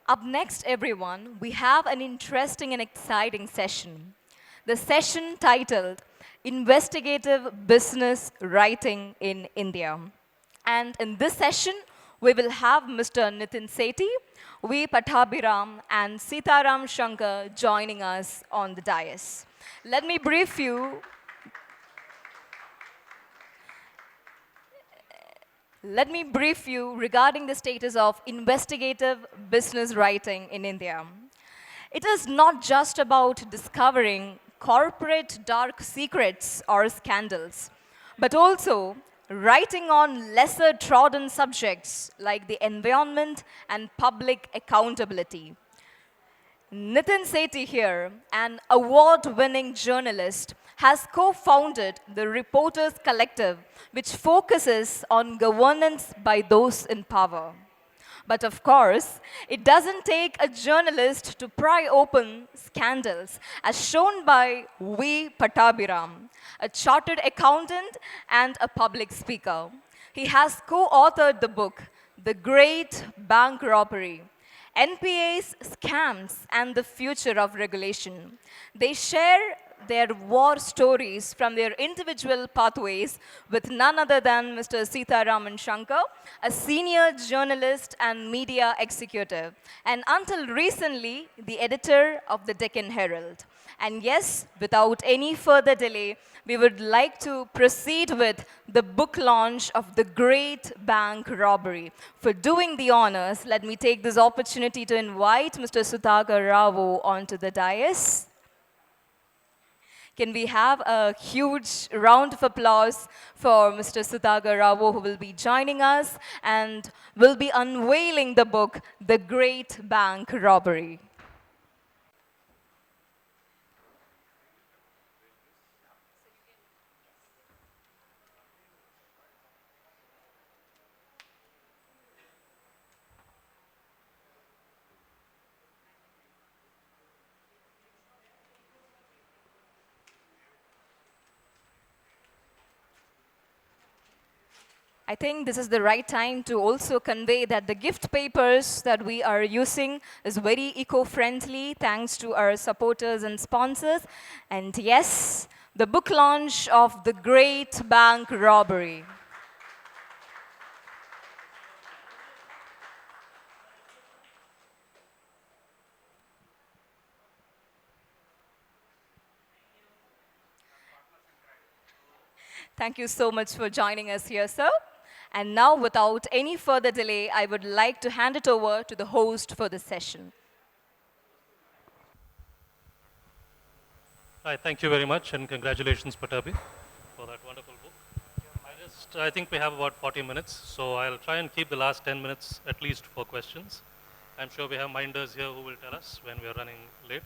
Up next, everyone, we have an interesting and exciting session. The session titled Investigative Business Writing in India. And in this session, we will have Mr. Nitin Sethi, V. Pattabhi and Sitaraman Shankar joining us on the dais. Let me brief you Let me brief you regarding the status of investigative business writing in India. It is not just about discovering corporate dark secrets or scandals, but also writing on lesser trodden subjects like the environment and public accountability. Nitin Sethi here, an award-winning journalist, has co-founded the Reporters Collective, which focuses on governance by those in power. But of course, it doesn't take a journalist to pry open scandals, as shown by V. Pattabhi, a chartered accountant and a public speaker. He has co-authored the book, The Great Bank Robbery, NPAs, scams, and the future of regulation. They share their war stories from their individual pathways with none other than Mr. Sitaraman Shankar, a senior journalist and media executive, and until recently, the editor of the Deccan Herald. And yes, without any further delay, we would like to proceed with the book launch of The Great Bank Robbery. For doing the honors, let me take this opportunity to invite Mr. Sudhakar Rao onto the dais. Can we have a huge round of applause for Mr. Sudhakar Rao, who will be joining us and will be unveiling the book, The Great Bank Robbery. I think this is the right time to also convey that the gift papers that we are using is very eco-friendly thanks to our supporters and sponsors. And yes, the book launch of The Great Bank Robbery. Thank you so much for joining us here, sir. And now, without any further delay, I would like to hand it over to the host for the session. Hi, thank you very much, and congratulations, Pattabhi, for that wonderful book. I think we have about 40 minutes, so I'll try and keep the last 10 minutes at least for questions. I'm sure we have minders here who will tell us when we are running late.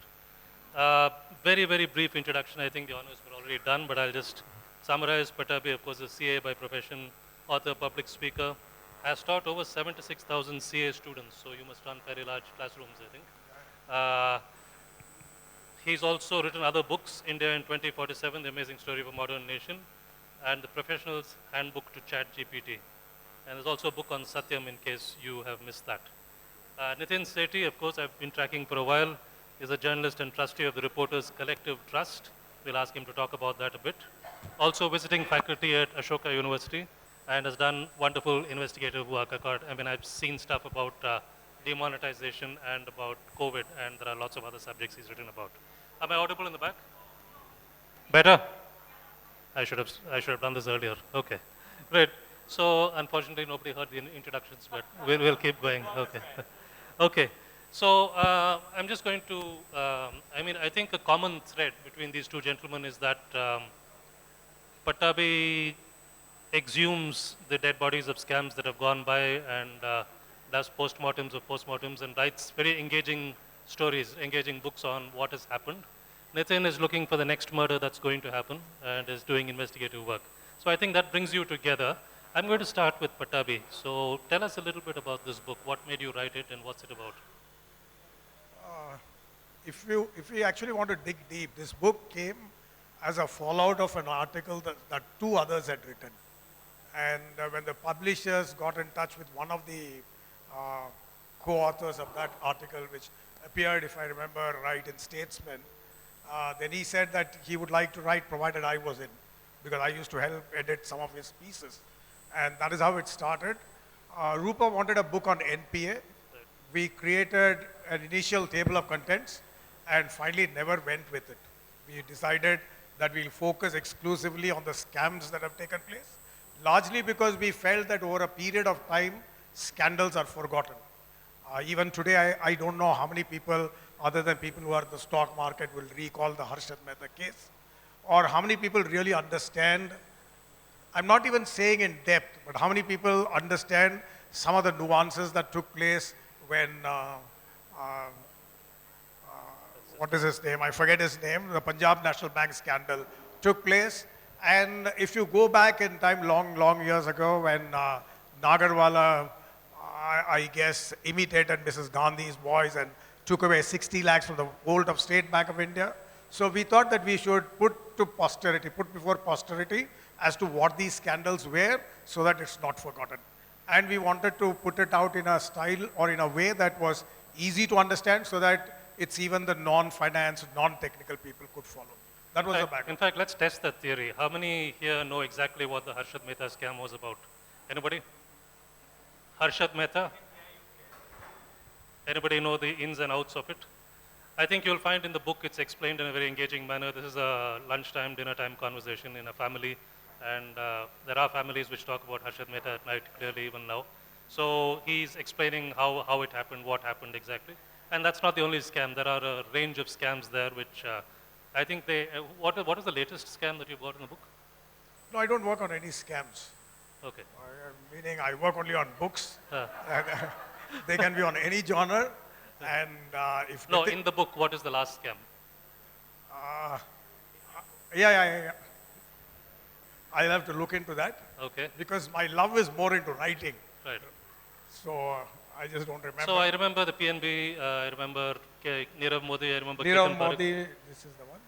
Very, very brief introduction. I think the honors were already done, but I'll just summarize. Pattabhi, of course, is CA by profession, author, public speaker, has taught over 76,000 CA students, so you must run very large classrooms, I think. He's also written other books, India in 2047, The Amazing Story of a Modern Nation, and The Professional's Handbook to ChatGPT. And there's also a book on Satyam in case you have missed that. Nitin Sethi, of course, I've been tracking for a while, is a journalist and trustee of the Reporters Collective Trust. We'll ask him to talk about that a bit. Also visiting faculty at Ashoka University and has done wonderful investigative work. I've seen stuff about demonetization and about COVID, and there are lots of other subjects he's written about. Am I audible in the back? Better? I should have done this earlier. Okay, great. So unfortunately, nobody heard the introductions, but we'll keep going. Okay, okay. So I'm just going to. I think a common thread between these two gentlemen is that Pattabhi exhumes the dead bodies of scams that have gone by and does postmortems of postmortems and writes very engaging stories, engaging books on what has happened. Nitin is looking for the next murder that's going to happen and is doing investigative work. So I think that brings you together. I'm going to start with Pattabhi. So tell us a little bit about this book. What made you write it and what's it about? If we actually want to dig deep, this book came as a fallout of an article that two others had written. And when the publishers got in touch with one of the co-authors of that article, which appeared, if I remember right, in Statesman. Then he said that he would like to write provided I was in, because I used to help edit some of his pieces. And that is how it started. Rupa wanted a book on NPA. We created an initial table of contents and finally never went with it. We decided that we'll focus exclusively on the scams that have taken place, largely because we felt that over a period of time, scandals are forgotten. Even today, I don't know how many people, other than people who are in the stock market, will recall the Harshad Mehta case, or how many people really understand. I'm not even saying in depth, but how many people understand some of the nuances that took place when, what is his name? I forget his name. The Punjab National Bank scandal took place. And if you go back in time, long years ago, when Nagarwala, I guess, imitated Mrs. Gandhi's voice and took away 60 lakhs from the vault of State Bank of India. So we thought that we should put before posterity as to what these scandals were so that it's not forgotten. And we wanted to put it out in a style or in a way that was easy to understand so that it's even the non-finance, non-technical people could follow. That was the background. In fact, let's test that theory. How many here know exactly what the Harshad Mehta scam was about? Anybody? Harshad Mehta? Anybody know the ins and outs of it? I think you'll find in the book it's explained in a very engaging manner. This is a lunchtime, dinner time conversation in a family. And there are families which talk about Harshad Mehta at night, clearly even now. So he's explaining how it happened, what happened exactly. And that's not the only scam. There are a range of scams there which I think they, what is the latest scam that you've got in the book? No, I don't work on any scams. Okay. Meaning I work only on books. And, they can be on any genre. And if no, in the book, what is the last scam? Yeah. I'll have to look into that. Okay. Because my love is more into writing. Right. So I just don't remember. So I remember the PNB, I remember Nirav Modi, I remember Nirav Ketan Modi, this is the one.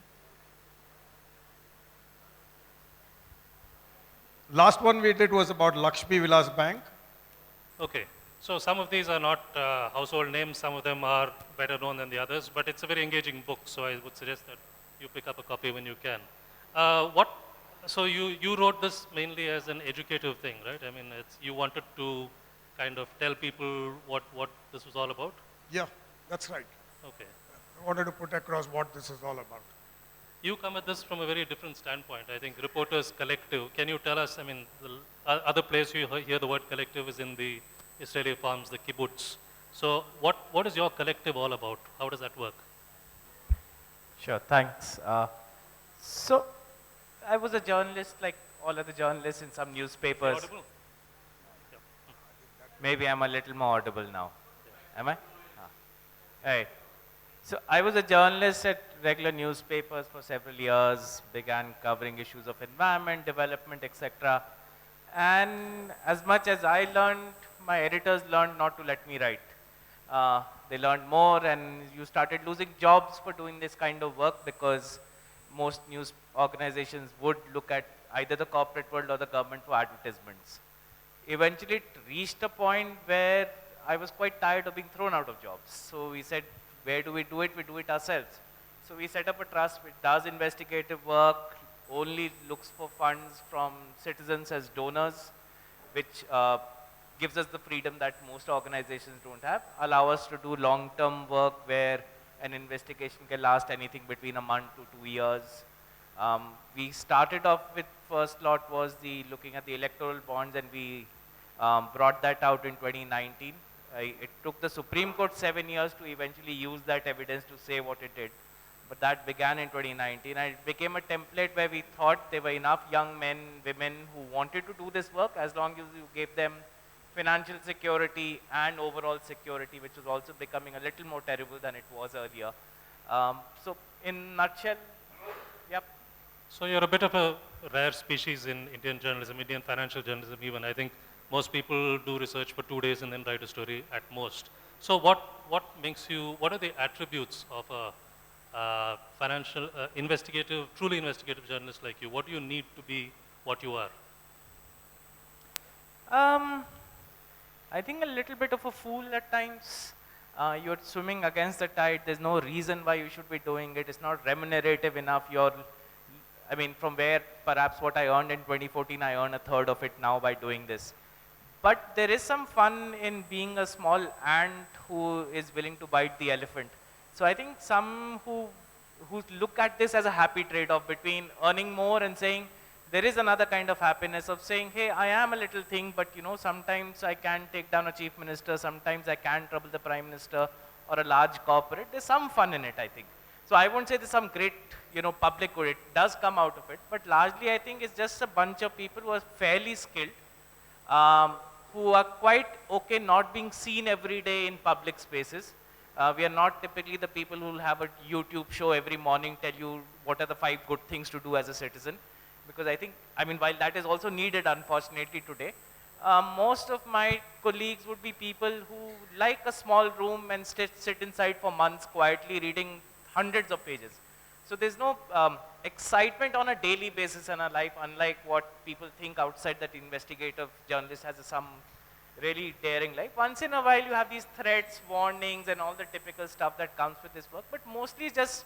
Last one we did was about Lakshmi Vilas Bank. Okay. So some of these are not household names, some of them are better known than the others, but it's a very engaging book, so I would suggest that you pick up a copy when you can. So you wrote this mainly as an educative thing, right? I mean, you wanted to kind of tell people what this was all about? Yeah, that's right. Okay. I wanted to put across what this is all about. You come at this from a very different standpoint. I think Reporters Collective. Can you tell us, I mean, the other place you hear the word collective is in the Israeli farms, the kibbutz. So what is your collective all about? How does that work? Sure, thanks. So I was a journalist like all other journalists in some newspapers. Audible? Yeah. Maybe I'm a little more audible now. Am I? Right. So I was a journalist at regular newspapers for several years, began covering issues of environment, development, etc. And as much as I learned, my editors learned not to let me write. They learned more, and you started losing jobs for doing this kind of work because most news organizations would look at either the corporate world or the government for advertisements. Eventually, it reached a point where I was quite tired of being thrown out of jobs. So we said, where do? We do it ourselves. So we set up a trust which does investigative work, only looks for funds from citizens as donors, which gives us the freedom that most organizations don't have, allow us to do long-term work where an investigation can last anything between a month to 2 years. We started off with first lot was looking at the electoral bonds, and we brought that out in 2019. It took the Supreme Court 7 years to eventually use that evidence to say what it did. But that began in 2019, and it became a template where we thought there were enough young men, women who wanted to do this work as long as you gave them financial security and overall security, which was also becoming a little more terrible than it was earlier. So in a nutshell, yep. So you're a bit of a rare species in Indian journalism, Indian financial journalism even. I think most people do research for 2 days and then write a story at most. So what are the attributes of a financial, truly investigative journalist like you? What do you need to be what you are? I think a little bit of a fool at times. You're swimming against the tide. There's no reason why you should be doing it. It's not remunerative enough. I mean, from where perhaps what I earned in 2014, I earn a third of it now by doing this. But there is some fun in being a small ant who is willing to bite the elephant. So I think some who look at this as a happy trade-off between earning more and saying, there is another kind of happiness of saying, hey, I am a little thing, but sometimes I can take down a chief minister, sometimes I can trouble the prime minister or a large corporate. There's some fun in it, I think. So I won't say there's some great, public good. It does come out of it, but largely I think it's just a bunch of people who are fairly skilled, who are quite okay not being seen every day in public spaces. We are not typically the people who will have a YouTube show every morning, tell you what are the 5 good things to do as a citizen. Because while that is also needed, unfortunately, today, most of my colleagues would be people who like a small room and sit inside for months quietly reading hundreds of pages. So there's no excitement on a daily basis in our life, unlike what people think outside that investigative journalist has some really daring life. Once in a while, you have these threats, warnings, and all the typical stuff that comes with this work, but mostly just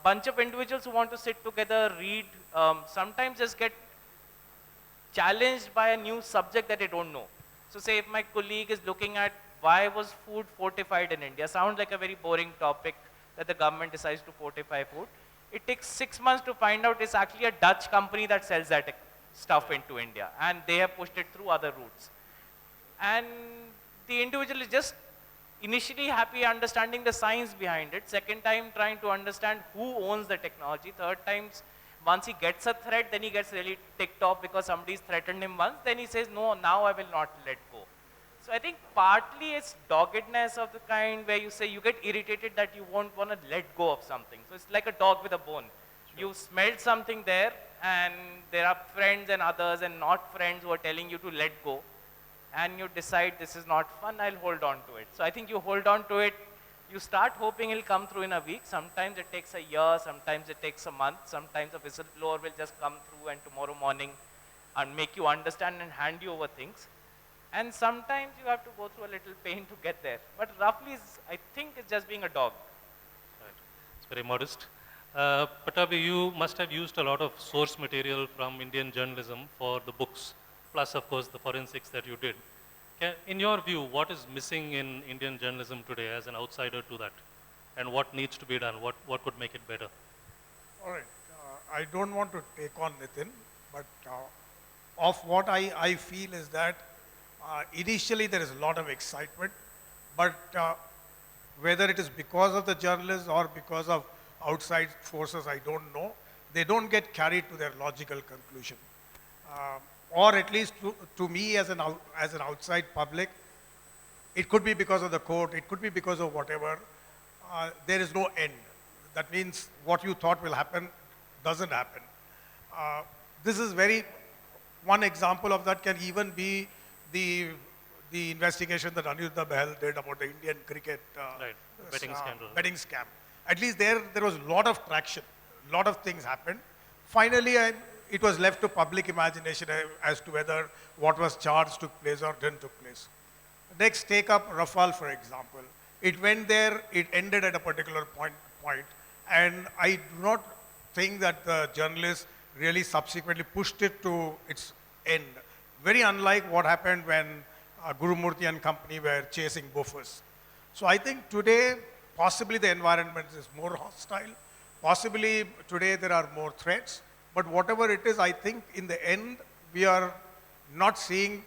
bunch of individuals who want to sit together, read, sometimes just get challenged by a new subject that they don't know. So say if my colleague is looking at why was food fortified in India, sounds like a very boring topic that the government decides to fortify food. It takes 6 months to find out it's actually a Dutch company that sells that stuff into India, and they have pushed it through other routes. And the individual is just initially happy understanding the science behind it. Second time trying to understand who owns the technology. Third times, once he gets a threat, then he gets really ticked off because somebody's threatened him once. Then he says, no, now I will not let go. So I think partly it's doggedness of the kind where you say you get irritated that you won't want to let go of something. So it's like a dog with a bone. Sure. You smelled something there, and there are friends and others and not friends who are telling you to let go. And you decide this is not fun, I'll hold on to it. So I think you hold on to it, you start hoping it'll come through in a week. Sometimes it takes a year, sometimes it takes a month, sometimes a whistleblower will just come through and tomorrow morning and make you understand and hand you over things. And sometimes you have to go through a little pain to get there. But roughly, I think it's just being a dog. Right. It's very modest. Pattabhi, you must have used a lot of source material from Indian journalism for the books, plus of course the forensics that you did. In your view, what is missing in Indian journalism today as an outsider to that? And what needs to be done? What could make it better? All right. I don't want to take on Nitin, but of what I feel is that initially there is a lot of excitement, but whether it is because of the journalists or because of outside forces, I don't know, they don't get carried to their logical conclusion. Or at least to me as an outside public, it could be because of the court, it could be because of whatever. There is no end. That means what you thought will happen doesn't happen. This is one example of that can even be the investigation that Aniruddha Behel did about the Indian cricket betting scandal. Betting scam. At least there was a lot of traction, a lot of things happened. Finally, it was left to public imagination as to whether what was charged took place or didn't took place. Next, take up Rafale, for example. It went there, it ended at a particular point, and I do not think that the journalists really subsequently pushed it to its end. Very unlike what happened when Gurumurthy and company were chasing Bofus. So I think today, possibly the environment is more hostile. Possibly today there are more threats. But whatever it is, I think in the end, we are not seeing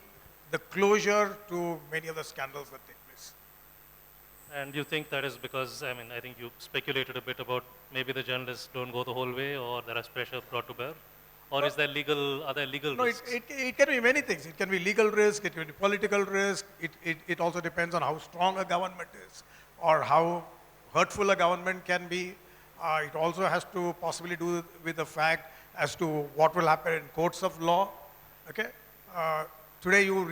the closure to many of the scandals that take place. And you think that is because, I think you speculated a bit about maybe the journalists don't go the whole way, or there is pressure brought to bear? Or are there legal risks? It can be many things. It can be legal risk, it can be political risk. It also depends on how strong a government is or how hurtful a government can be. It also has to possibly do with the fact as to what will happen in courts of law. Okay? Today you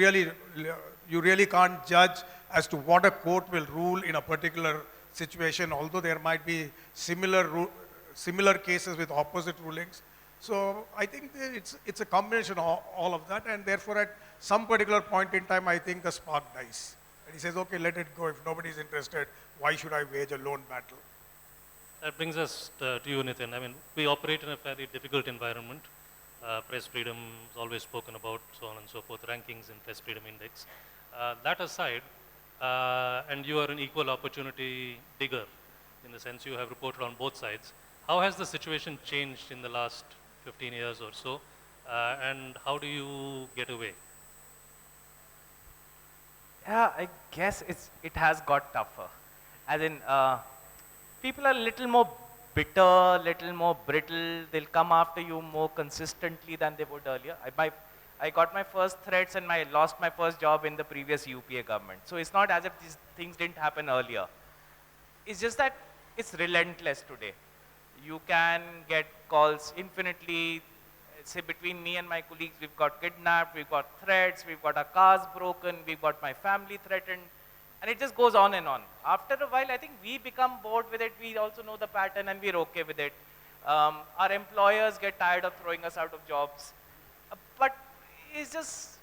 really can't judge as to what a court will rule in a particular situation, although there might be similar cases with opposite rulings. So I think that it's a combination of all of that, and therefore at some particular point in time, I think the spark dies. And he says, okay, let it go. If nobody is interested, why should I wage a lone battle? That brings us to you, Nitin. I mean, we operate in a fairly difficult environment. Press freedom is always spoken about, so on and so forth, rankings in Press Freedom Index. That aside, and you are an equal opportunity digger, in the sense you have reported on both sides. How has the situation changed in the last 15 years or so, and how do you get away? Yeah, I guess it has got tougher. As in, people are a little more bitter, little more brittle. They'll come after you more consistently than they would earlier. I got my first threats and lost my first job in the previous UPA government. So it's not as if these things didn't happen earlier. It's just that it's relentless today. You can get calls infinitely. Say between me and my colleagues, we've got kidnapped, we've got threats, we've got our cars broken, we've got my family threatened, and it just goes on and on. After a while, I think we become bored with it. We also know the pattern and we're okay with it. Our employers get tired of throwing us out of jobs. But it's just,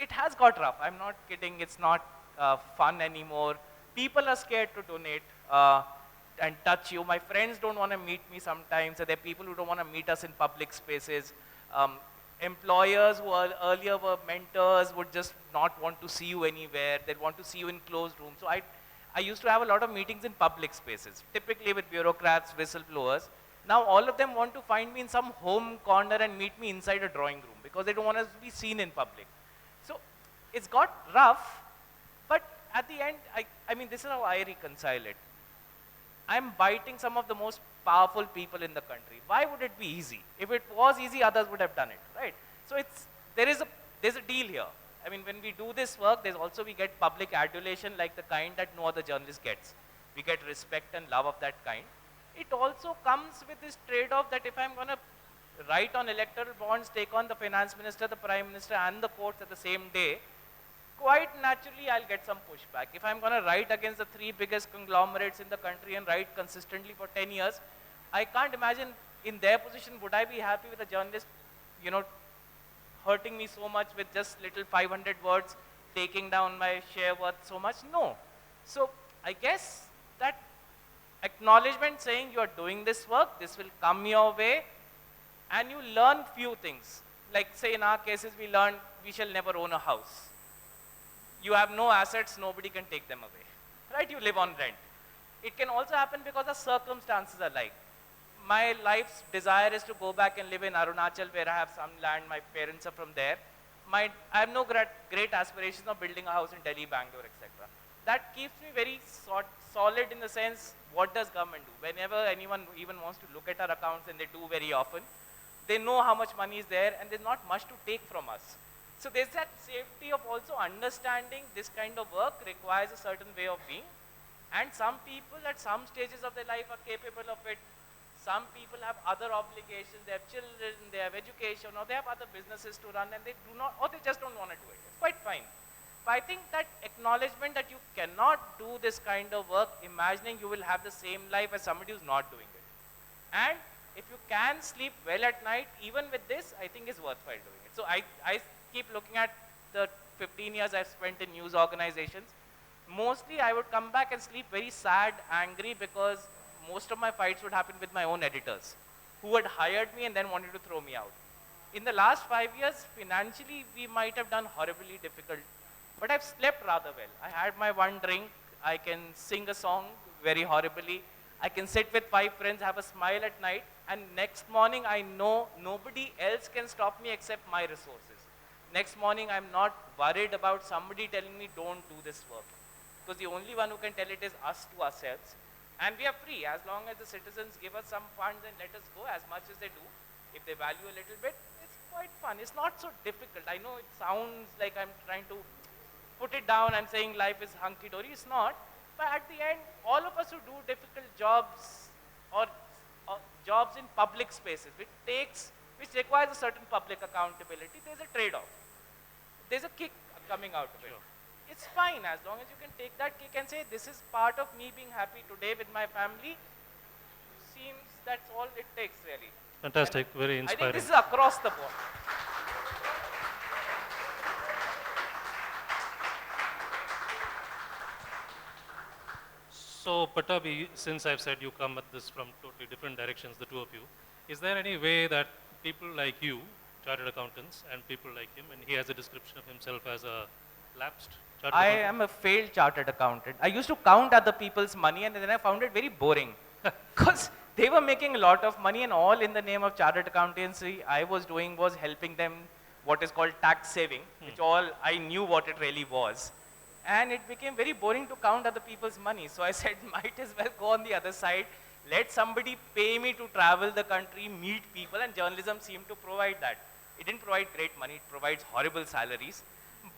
it has got rough. I'm not kidding. It's not fun anymore. People are scared to donate and touch you. My friends don't want to meet me sometimes. So there are people who don't want to meet us in public spaces. Employers who earlier were mentors would just not want to see you anywhere. They'd want to see you in closed rooms. So I used to have a lot of meetings in public spaces, typically with bureaucrats, whistleblowers. Now all of them want to find me in some home corner and meet me inside a drawing room because they don't want to be seen in public. So it's got rough, but at the end, I mean, this is how I reconcile it. I'm biting some of the most powerful people in the country. Why would it be easy? If it was easy, others would have done it, right? So there's a deal here. I mean, when we do this work, we get public adulation like the kind that no other journalist gets. We get respect and love of that kind. It also comes with this trade-off that if I'm going to write on electoral bonds, take on the finance minister, the prime minister, and the courts at the same day, quite naturally, I'll get some pushback. If I'm going to write against the three biggest conglomerates in the country and write consistently for 10 years, I can't imagine in their position, would I be happy with a journalist, hurting me so much with just little 500 words, taking down my share worth so much? No. So I guess that acknowledgement saying you are doing this work, this will come your way, and you learn few things. Like say in our cases, we learned we shall never own a house. You have no assets, nobody can take them away, right? You live on rent. It can also happen because the circumstances are like. My life's desire is to go back and live in Arunachal where I have some land, my parents are from there. I have no great aspirations of building a house in Delhi, Bangalore, etc. That keeps me very solid in the sense, what does government do? Whenever anyone even wants to look at our accounts, and they do very often, they know how much money is there and there's not much to take from us. So there's that safety of also understanding this kind of work requires a certain way of being. And some people at some stages of their life are capable of it. Some people have other obligations, they have children, they have education, or they have other businesses to run and they do not, or they just don't want to do it. It's quite fine. But I think that acknowledgement that you cannot do this kind of work, imagining you will have the same life as somebody who's not doing it. And if you can sleep well at night, even with this, I think is worthwhile doing it. So I keep looking at the 15 years I've spent in news organizations. Mostly I would come back and sleep very sad, angry, because most of my fights would happen with my own editors who had hired me and then wanted to throw me out. In the last 5 years, financially, we might have done horribly difficult, but I've slept rather well. I had my one drink, I can sing a song very horribly, I can sit with 5 friends, have a smile at night, and next morning I know nobody else can stop me except my resources. Next morning I'm not worried about somebody telling me don't do this work, because the only one who can tell it is us to ourselves. And we are free as long as the citizens give us some funds and let us go as much as they do. If they value a little bit, it's quite fun. It's not so difficult. I know it sounds like I'm trying to put it down, I'm saying life is hunky-dory. It's not. But at the end, all of us who do difficult jobs or jobs in public spaces, which requires a certain public accountability, there's a trade-off. There's a kick coming out of it. Sure. It's fine as long as you can take that kick and say, this is part of me being happy today with my family. Seems that's all it takes really. Fantastic, very I think inspiring. this is across the board. So, Pattabhi, since I've said you come at this from totally different directions, the two of you, is there any way that people like you, chartered accountants, and people like him, and he has a description of himself as a lapsed chartered I accountant? am a failed chartered accountant. I used to count other people's money and then I found it very boring. Because they were making a lot of money and all in the name of chartered accountancy. I was doing was helping them what is called tax saving, which all I knew what it really was. And it became very boring to count other people's money. So I said, might as well go on the other side. Let somebody pay me to travel the country, meet people, and journalism seemed to provide that. It didn't provide great money, it provides horrible salaries.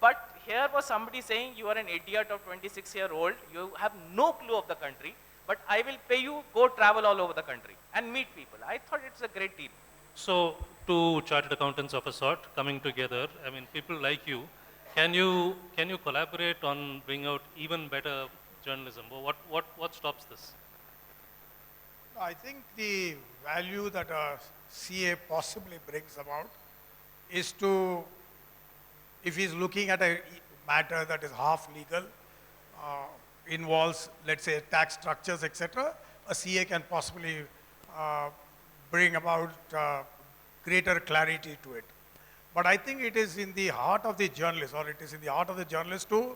But here was somebody saying, you are an idiot of 26-year-old, you have no clue of the country, but I will pay you, go travel all over the country and meet people. I thought it's a great deal. So, two chartered accountants of a sort coming together, I mean, people like you, can you collaborate on bringing out even better journalism? What stops this? I think the value that a CA possibly brings about is to, if he's looking at a matter that is half legal, involves, let's say, tax structures, etc., a CA can possibly bring about greater clarity to it. But I think it is in the heart of the journalist, or it is in the heart of the journalist to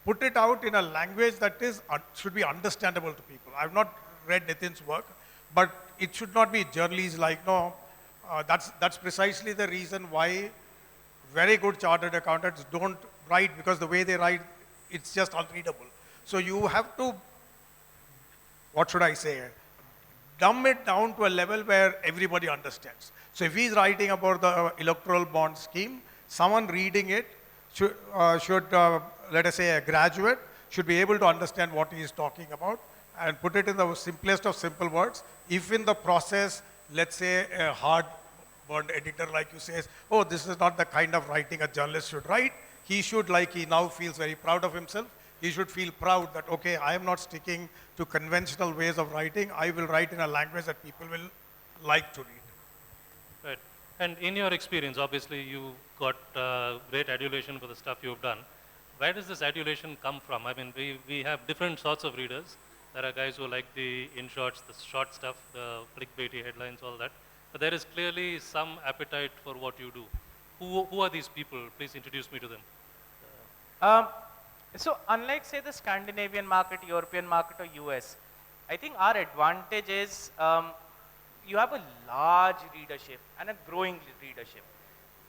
put it out in a language that is should be understandable to people. I've not read Nitin's work, but it should not be journalese like, no, that's precisely the reason why very good chartered accountants don't write, because the way they write, it's just unreadable. So you have to, what should I say, dumb it down to a level where everybody understands. So if he's writing about the electoral bond scheme, someone reading it should, let us say a graduate, should be able to understand what he is talking about and put it in the simplest of simple words. If in the process, let's say a hard-burned editor like you says, oh, this is not the kind of writing a journalist should write, he should, like he now feels very proud of himself, he should feel proud that, okay, I am not sticking to conventional ways of writing, I will write in a language that people will like to read. Right. And in your experience, obviously you got great adulation for the stuff you've done. Where does this adulation come from? I mean, we have different sorts of readers. There are guys who like the in-shots, the short stuff, the clickbaity headlines, all that. But there is clearly some appetite for what you do. Who are these people? Please introduce me to them. So unlike say the Scandinavian market, European market or US, I think our advantage is you have a large readership and a growing readership.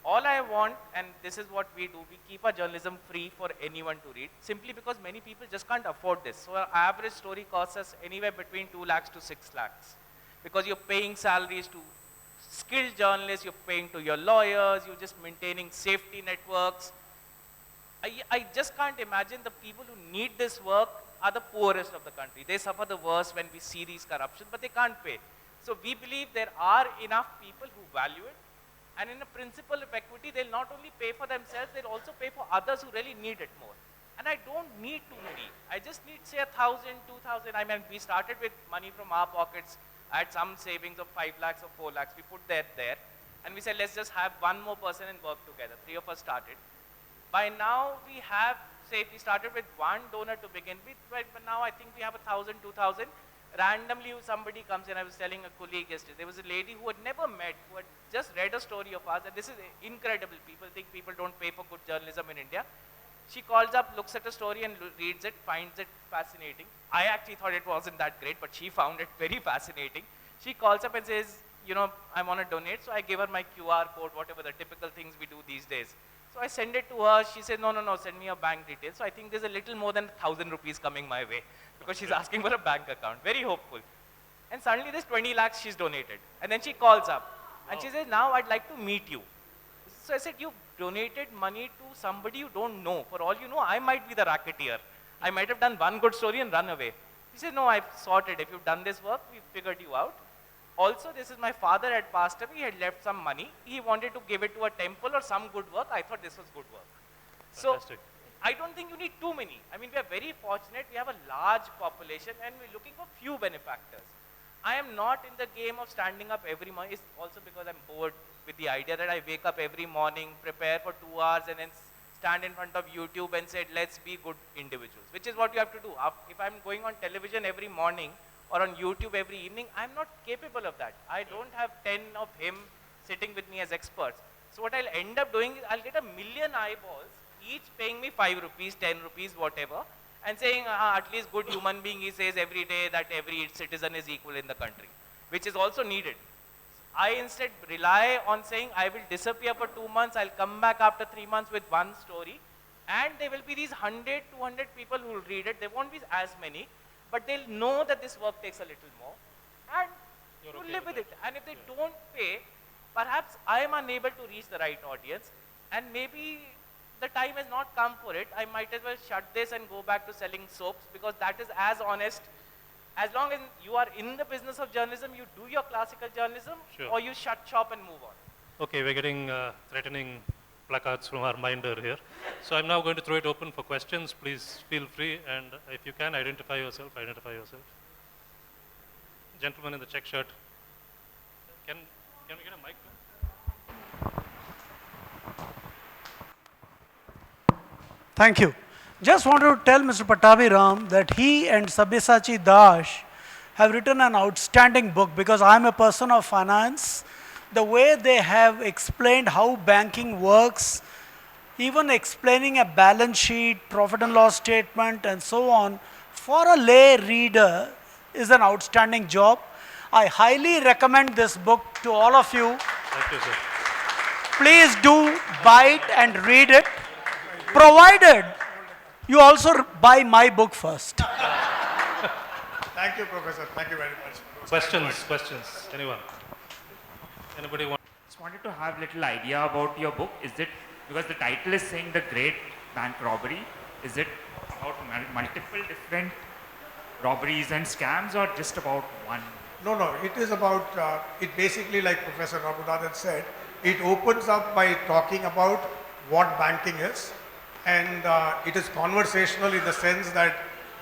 All I want, and this is what we do, we keep our journalism free for anyone to read, simply because many people just can't afford this. So our average story costs us anywhere between 2 lakhs to 6 lakhs. Because you're paying salaries to skilled journalists, you're paying to your lawyers, you're just maintaining safety networks. I just can't imagine the people who need this work are the poorest of the country. They suffer the worst when we see these corruptions, but they can't pay. So we believe there are enough people who value it. And in a principle of equity, they'll not only pay for themselves, they'll also pay for others who really need it more. And I don't need too many. I just need, say, 1,000, 2,000. I mean, we started with money from our pockets. I had some savings of 5 lakhs or 4 lakhs. We put that there. And we said, let's just have one more person and work together. 3 of us started. By now, we have, say, if we started with one donor to begin with, but now I think we have 1,000, 2,000. Randomly, somebody comes in. I was telling a colleague yesterday, there was a lady who had never met, who had just read a story of ours, and this is incredible. People think people don't pay for good journalism in India. She calls up, looks at a story and reads it, finds it fascinating. I actually thought it wasn't that great, but she found it very fascinating. She calls up and says, you know, I want to donate, so I give her my QR code, whatever the typical things we do these days. So I send it to her. She said, no, send me your bank details. So I think there's a little more than 1,000 rupees coming my way because she's asking for a bank account. Very hopeful. And suddenly there's 20 lakhs she's donated. And then she calls up and she says, now I'd like to meet you. So I said, you've donated money to somebody you don't know. For all you know, I might be the racketeer. I might have done one good story and run away. He said, no, I've sorted. If you've done this work, we've figured you out. Also, this is my father had passed away. He had left some money. He wanted to give it to a temple or some good work. I thought this was good work. Fantastic. So I don't think you need too many. I mean, we are very fortunate. We have a large population and we're looking for few benefactors. I am not in the game of standing up every morning. It's also because I'm bored with the idea that I wake up every morning, prepare for 2 hours, and then stand in front of YouTube and say, let's be good individuals, which is what you have to do. If I'm going on television every morning or on YouTube every evening, I'm not capable of that. I don't have 10 of him sitting with me as experts. So what I'll end up doing is I'll get 1,000,000 eyeballs, each paying me 5 rupees, 10 rupees, whatever, and saying, at least good human being, he says every day that every citizen is equal in the country, which is also needed. I instead rely on saying I will disappear for 2 months, I'll come back after 3 months with one story, and there will be these 100, 200 people who will read it. There won't be as many, but they'll know that this work takes a little more, and You're to okay live with with that? it. And if they don't pay, perhaps I am unable to reach the right audience, and maybe the time has not come for it. I might as well shut this and go back to selling soaps, because that is as honest. As long as you are in the business of journalism, you do your classical journalism, Sure. or you shut shop and move on. Okay, we're getting threatening placards from our minder here. So I'm now going to throw it open for questions. Please feel free, and if you can, identify yourself. Gentleman in the check shirt. Can we get a mic? Thank you. Just wanted to tell Mr. Pattabhi Ram that he and Sabyasachi Dash have written an outstanding book, because I'm a person of finance. The way they have explained how banking works, even explaining a balance sheet, profit and loss statement, and so on, for a lay reader is an outstanding job. I highly recommend this book to all of you. Thank you, sir. Please do buy it and read it, provided you also buy my book first. Thank you, Professor. Thank you very much. Questions. Anyone? Anybody want? Just wanted to have a little idea about your book. Is it, because the title is saying the great bank robbery, is it about multiple different robberies and scams, or just about one? No, it is about, it basically, like Professor Raghunathan said, it opens up by talking about what banking is, and it is conversational in the sense that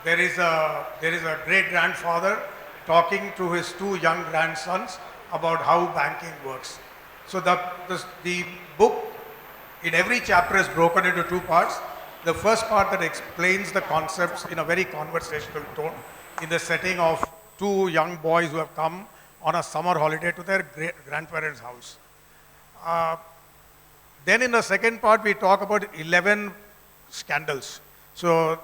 there is a great-grandfather talking to his 2 young grandsons about how banking works. So the book, in every chapter, is broken into 2 parts. The first part that explains the concepts in a very conversational tone, in the setting of 2 young boys who have come on a summer holiday to their grandparents' house. Then in the second part, we talk about 11 scandals. So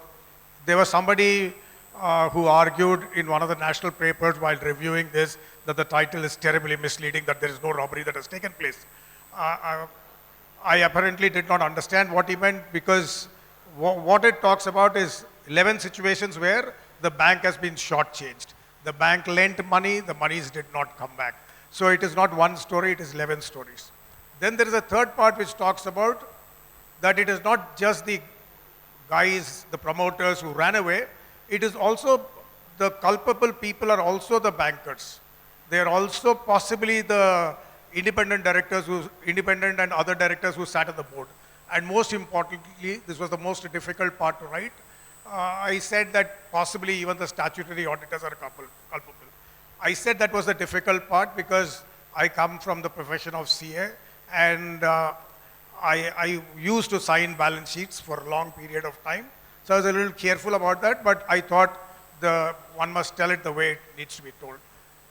there was somebody who argued in one of the national papers while reviewing this that the title is terribly misleading, that there is no robbery that has taken place. I apparently did not understand what he meant, because what it talks about is 11 situations where the bank has been shortchanged. The bank lent money, the monies did not come back. So it is not one story, it is 11 stories. Then there is a third part which talks about that it is not just the guys, the promoters who ran away, it is also the culpable people are also the bankers. They are also possibly the independent and other directors who sat on the board. And most importantly, this was the most difficult part to write. I said that possibly even the statutory auditors are culpable. I said that was the difficult part because I come from the profession of CA, and I used to sign balance sheets for a long period of time. So I was a little careful about that, but I thought one must tell it the way it needs to be told.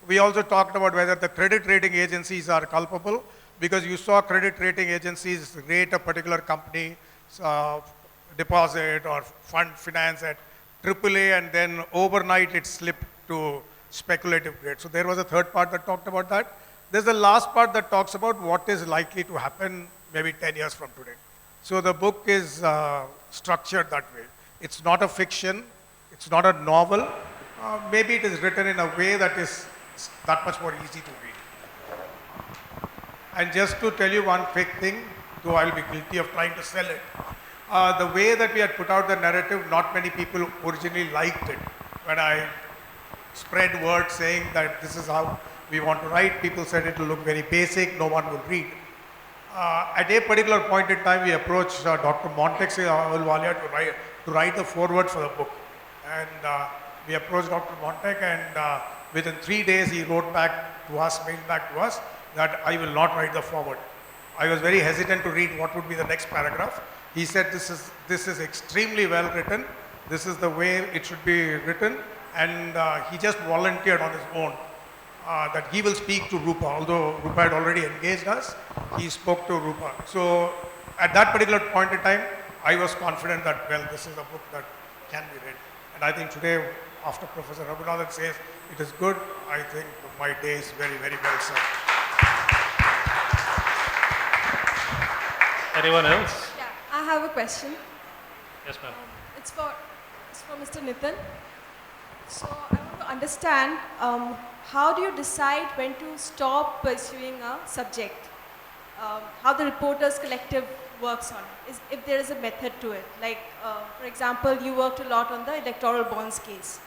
We also talked about whether the credit rating agencies are culpable, because you saw credit rating agencies rate a particular company deposit or fund finance at AAA, and then overnight it slipped to speculative grade. So there was a third part that talked about that. There's the last part that talks about what is likely to happen maybe 10 years from today. So the book is structured that way. It's not a fiction, it's not a novel. Maybe it is written in a way that is that much more easy to read. And just to tell you one quick thing, though I'll be guilty of trying to sell it, the way that we had put out the narrative, not many people originally liked it. When I spread word saying that this is how we want to write, people said it will look very basic, no one will read. At a particular point in time, we approached Dr. Montex Ahluwalia to write the foreword for the book. And we approached Dr. Montek, and within 3 days he wrote back to us, mailed back to us that I will not write the forward. I was very hesitant to read what would be the next paragraph. He said this is extremely well written. This is the way it should be written, and he just volunteered on his own that he will speak to Rupa. Although Rupa had already engaged us, he spoke to Rupa. So at that particular point in time, I was confident that, well, this is a book that can be read. And I think today, after Professor Raghunathan says it is good, I think my day is very, very well served. Anyone else? Yeah, I have a question. Yes, ma'am. It's for Mr. Nitin. So I want to understand how do you decide when to stop pursuing a subject? How the reporters collective works on it, if there is a method to it. Like, for example, you worked a lot on the electoral bonds case.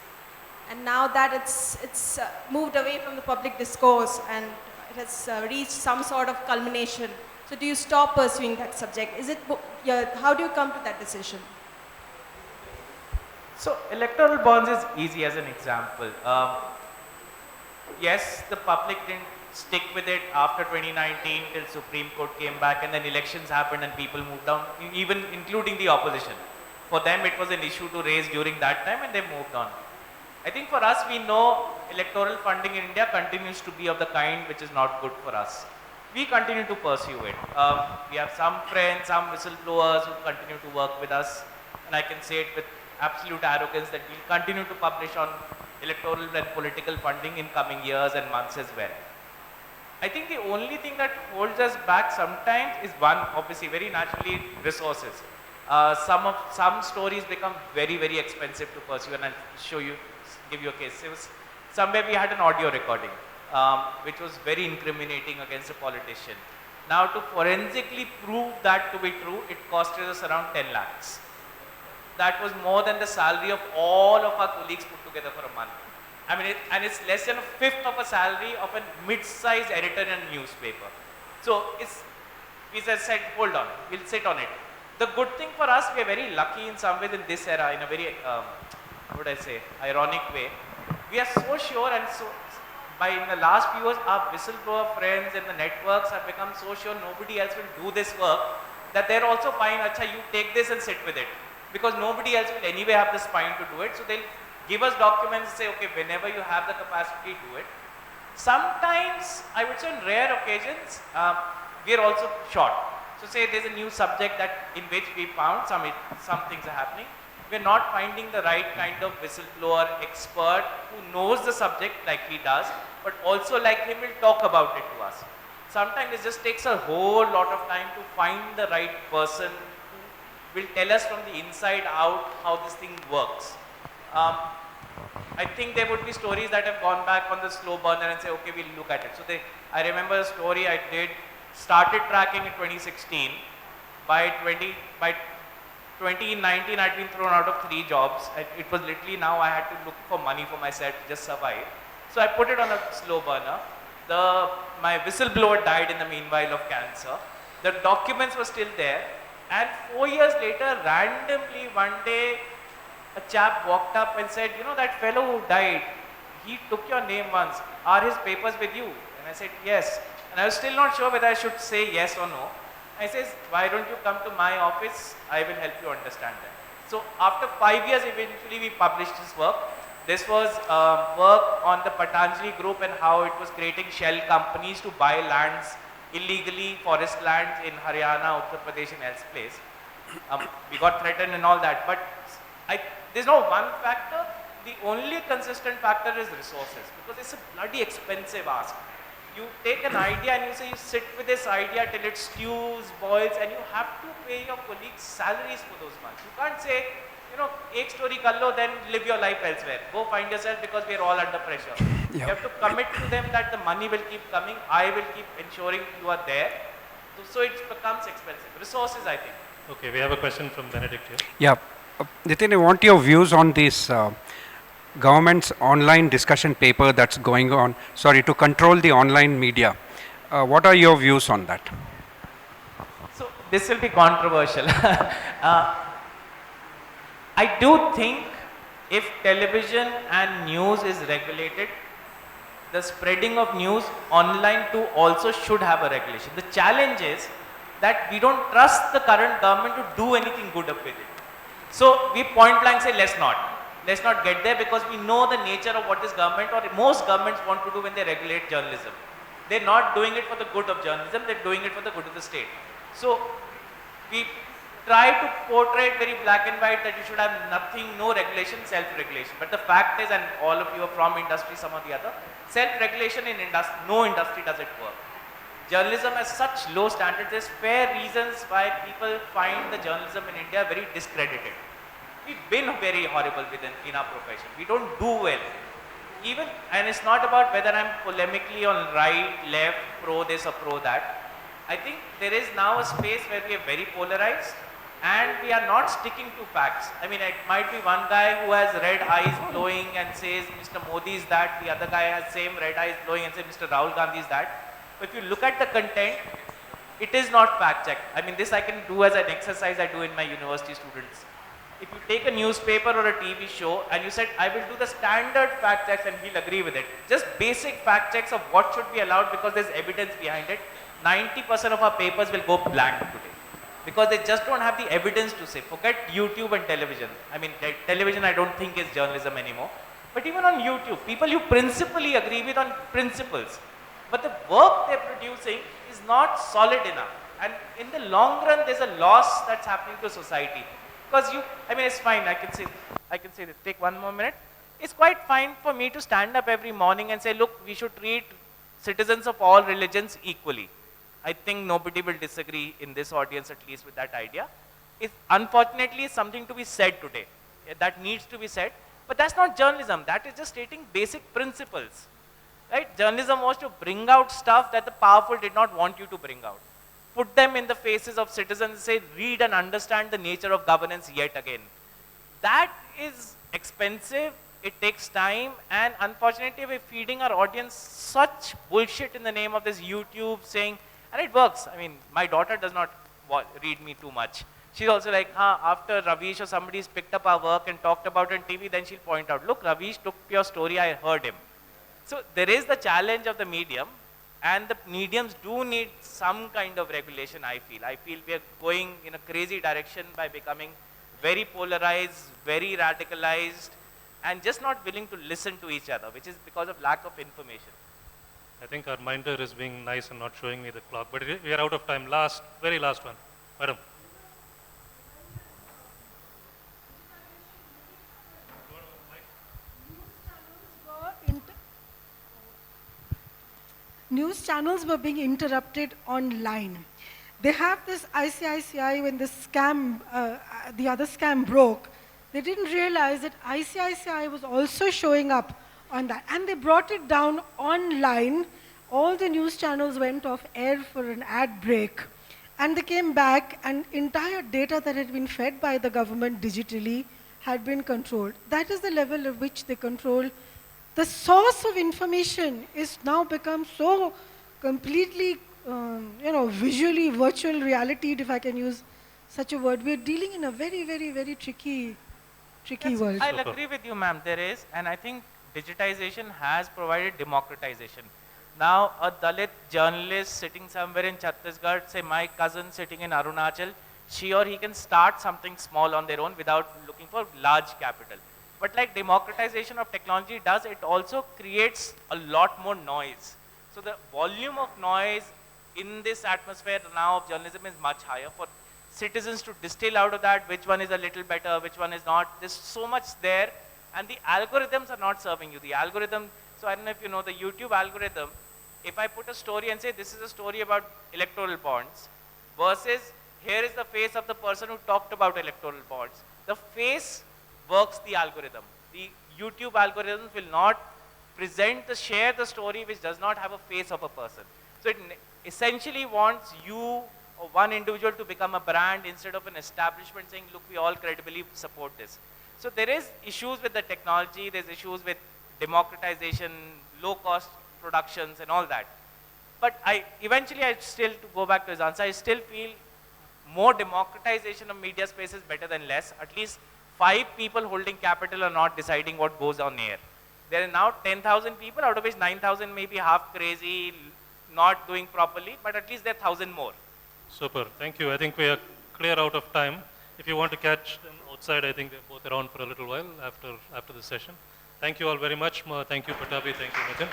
And now that it's moved away from the public discourse and it has reached some sort of culmination. So do you stop pursuing that subject? How do you come to that decision? So electoral bonds is easy as an example. Yes, the public didn't stick with it after 2019 till Supreme Court came back and then elections happened and people moved on, even including the opposition. For them it was an issue to raise during that time and they moved on. I think for us, we know electoral funding in India continues to be of the kind which is not good for us. We continue to pursue it. We have some friends, some whistleblowers who continue to work with us, and I can say it with absolute arrogance that we'll continue to publish on electoral and political funding in coming years and months as well. I think the only thing that holds us back sometimes is one, obviously very naturally, resources. Some stories become very, very expensive to pursue, and I'll give you a case. It was somewhere we had an audio recording, which was very incriminating against a politician. Now to forensically prove that to be true, it costed us around 10 lakhs. That was more than the salary of all of our colleagues put together for a month. I mean, it's less than a fifth of a salary of a mid-sized editor in a newspaper. So we just said, hold on, we'll sit on it. The good thing for us, we are very lucky in some ways in this era, in a very, what would I say, ironic way. We are so sure, and so in the last few years, our whistleblower friends and the networks have become so sure nobody else will do this work, that they're also fine, acha, you take this and sit with it. Because nobody else will anyway have the spine to do it. So they'll give us documents and say, okay, whenever you have the capacity, do it. Sometimes, I would say on rare occasions, we are also short. So say there's a new subject in which we found some things are happening. We're not finding the right kind of whistleblower expert who knows the subject like he does, but also like him will talk about it to us. Sometimes it just takes a whole lot of time to find the right person who will tell us from the inside out how this thing works. I think there would be stories that have gone back on the slow burner and say, okay, we'll look at it. So I remember a story I started tracking in 2016. By 2019, I'd been thrown out of 3 jobs. It was literally now I had to look for money for myself to just survive. So I put it on a slow burner. My whistleblower died in the meanwhile of cancer. The documents were still there. And 4 years later, randomly one day, a chap walked up and said, you know, that fellow who died, he took your name once. Are his papers with you? And I said, yes. And I was still not sure whether I should say yes or no. I says, why don't you come to my office? I will help you understand that. So after 5 years, eventually we published this work. This was work on the Pattabhi group and how it was creating shell companies to buy lands illegally, forest lands in Haryana, Uttar Pradesh and elsewhere. We got threatened and all that, but there's no one factor. The only consistent factor is resources, because it's a bloody expensive ask. You take an idea and you say you sit with this idea till it stews, boils, and you have to pay your colleagues salaries for those months. You can't say, you know, ek story kar lo, then live your life elsewhere. Go find yourself, because we are all under pressure. You have to commit to them that the money will keep coming. I will keep ensuring you are there. So it becomes expensive. Resources, I think. Okay, we have a question from Benedict here. Yeah. Nitin, I want your views on this government's online discussion paper that's going on, to control the online media. What are your views on that? So this will be controversial. I do think if television and news is regulated, the spreading of news online too also should have a regulation. The challenge is that we don't trust the current government to do anything good up with it. So we point blank say let's not get there, because we know the nature of what this government or most governments want to do when they regulate journalism. They're not doing it for the good of journalism, they're doing it for the good of the state. So we try to portray it very black and white that you should have nothing, no regulation, self-regulation. But the fact is, and all of you are from industry, some or the other, self-regulation in industry, no industry does it work. Journalism has such low standards, there's fair reasons why people find the journalism in India very discredited. We've been very horrible in our profession. We don't do well. Even, and it's not about whether I'm polemically on right, left, pro this or pro that. I think there is now a space where we are very polarized and we are not sticking to facts. I mean, it might be one guy who has red eyes blowing and says Mr. Modi is that, the other guy has same red eyes blowing and says Mr. Rahul Gandhi is that. But if you look at the content, it is not fact checked. I mean, this I can do as an exercise I do in my university students. If you take a newspaper or a TV show and you said, I will do the standard fact checks, and he'll agree with it. Just basic fact checks of what should be allowed because there's evidence behind it. 90% of our papers will go blank today because they just don't have the evidence to say. Forget YouTube and television. I mean, television I don't think is journalism anymore. But even on YouTube, people you principally agree with on principles. But the work they're producing is not solid enough. And in the long run, there's a loss that's happening to society. Because I mean, it's fine, I can say this, take one more minute. It's quite fine for me to stand up every morning and say, look, we should treat citizens of all religions equally. I think nobody will disagree in this audience, at least with that idea. It's unfortunately something to be said today. That needs to be said. But that's not journalism. That is just stating basic principles. Right? Journalism was to bring out stuff that the powerful did not want you to bring out. Put them in the faces of citizens and say, read and understand the nature of governance yet again. That is expensive, it takes time, and unfortunately we're feeding our audience such bullshit in the name of this YouTube saying, and it works. I mean, my daughter does not read me too much. She's also like, after Ravish or somebody's picked up our work and talked about it on TV, then she'll point out, look, Ravish took your story, I heard him. So there is the challenge of the medium, and the mediums do need some kind of regulation, I feel. I feel we are going in a crazy direction by becoming very polarized, very radicalized, and just not willing to listen to each other, which is because of lack of information. I think our minder is being nice and not showing me the clock, but we are out of time. Very last one. Madam. News channels were being interrupted online. They have this ICICI, when the scam, the other scam broke, they didn't realize that ICICI was also showing up on that. And they brought it down online. All the news channels went off air for an ad break. And they came back, and entire data that had been fed by the government digitally had been controlled. That is the level at which they control. The source of information is now become so completely, visually virtual reality, if I can use such a word. We're dealing in a very, very, very tricky world. I'll agree with you, ma'am. There is, and I think digitization has provided democratization. Now, a Dalit journalist sitting somewhere in Chhattisgarh, say my cousin sitting in Arunachal, she or he can start something small on their own without looking for large capital. But like democratization of technology does, it also creates a lot more noise. So the volume of noise in this atmosphere now of journalism is much higher. For citizens to distill out of that, which one is a little better, which one is not, there's so much there, and the algorithms are not serving you. The algorithm, so I don't know if you know the YouTube algorithm, if I put a story and say this is a story about electoral bonds, versus here is the face of the person who talked about electoral bonds, the face works the algorithm. The YouTube algorithms will not share the story which does not have a face of a person. So it essentially wants you or one individual to become a brand instead of an establishment saying, look, we all credibly support this. So there is issues with the technology, there's issues with democratization, low cost productions and all that. But eventually I still, to go back to his answer, I still feel more democratization of media space is better than less. At least 5 people holding capital are not deciding what goes on air. There are now 10,000 people, out of which 9,000 may be half crazy, not doing properly, but at least there are 1,000 more. Super. Thank you. I think we are clear out of time. If you want to catch them outside, I think they're both around for a little while after the session. Thank you all very much. Thank you, Pattabhi. Thank you, Nitin.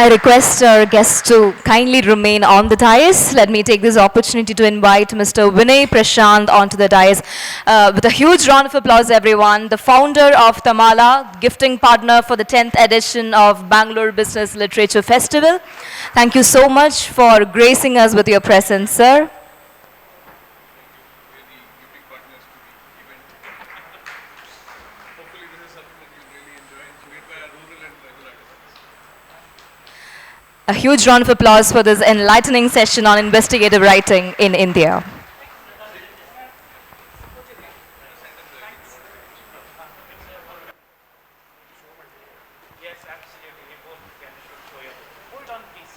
I request our guests to kindly remain on the dais. Let me take this opportunity to invite Mr. Vinay Prashant onto the dais. With a huge round of applause, everyone. The founder of Tamala, gifting partner for the 10th edition of Bangalore Business Literature Festival. Thank you so much for gracing us with your presence, sir. A huge round of applause for this enlightening session on investigative writing in India. Yes, absolutely. We both can show you. Hold on, please.